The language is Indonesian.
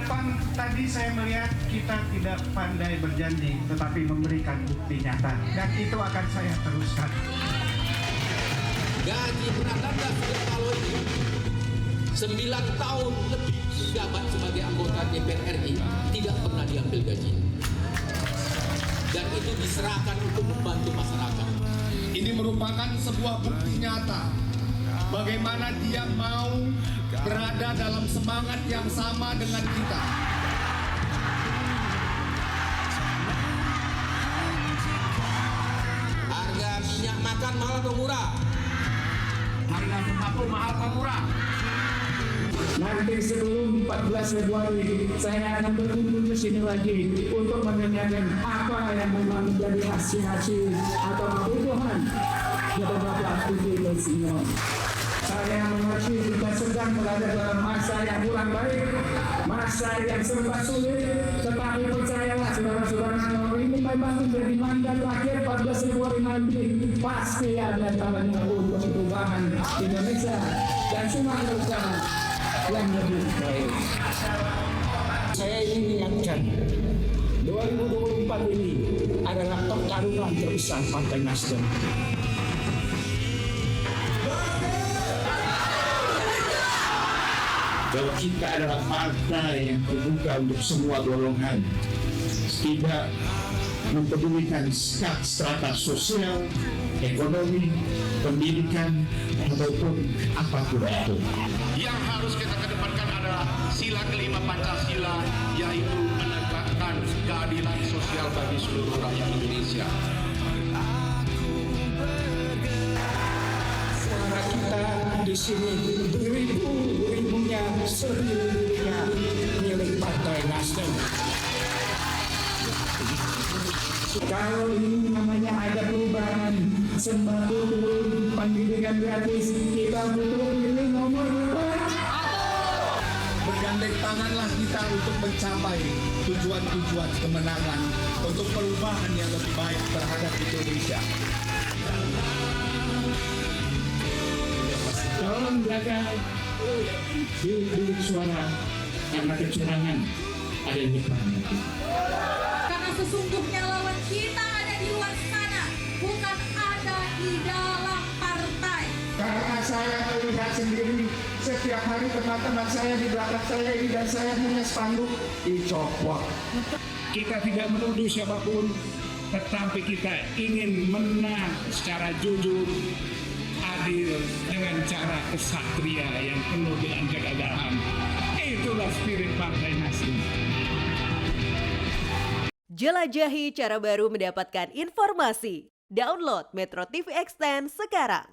depan tadi saya melihat kita tidak pandai berjanji, tetapi memberikan bukti nyata. Dan itu akan saya teruskan. Gaji Prananda Surya Paloh ini 9 tahun lebih menjabat sebagai anggota DPR RI, tidak pernah diambil gaji. Dan itu diserahkan untuk membantu masyarakat. Ini merupakan sebuah bukti nyata bagaimana dia mau berada dalam semangat yang sama dengan kita. Harga minyak makan mahal atau murah? Harga sembako mahal atau murah? Nanti sebelum 14 Februari saya akan berkunjung ke sini lagi untuk menanyakan apa yang memang menjadi hasil atau kebutuhan dari Bapak aktivitas ini. Saya mengerti kita sedang berada dalam masa yang kurang baik, masa yang serba sulit, tetapi percayalah saudara-saudara, ini memang menjadi mandat akhir 14 Februari nanti pasti ada tangannya untuk perubahan Indonesia dan semua bersama yang lebih baik. Saya ingin mengingatkan 2024 ini adalah pertarungan terbesar Partai Nasdem. Kalau kita adalah partai yang terbuka untuk semua golongan, tidak mempedulikan strata sosial, ekonomi, pendidikan, ataupun apapun itu. Yang harus kita kedepankan adalah sila kelima Pancasila, yaitu menegakkan keadilan sosial bagi seluruh rakyat Indonesia. Suara kita di sini beribu-ribunya, seribunya milik Partai Nasdem. Kalau ini namanya ada perubahan, sembako turun, pendidikan gratis, kita butuh ini nomor 1. Bergandeng tanganlah kita untuk mencapai tujuan-tujuan kemenangan untuk perubahan yang lebih baik terhadap Indonesia. Tolong jaga bilik suara karena kecurangan ada di depan. Karena sesungguhnya lawan kita ada di luar sana, bukan ada di dalam partai. Karena saya melihat sendiri setiap hari teman-teman saya di belakang saya ini dan saya punya spanduk dicopot. Kita tidak menuduh siapapun, tetapi kita ingin menang secara jujur, adil dengan cara kesatria yang penuh dengan kegagalan. Itulah spirit Partai Nasdem. Jelajahi cara baru mendapatkan informasi. Download Metro TV Extend sekarang.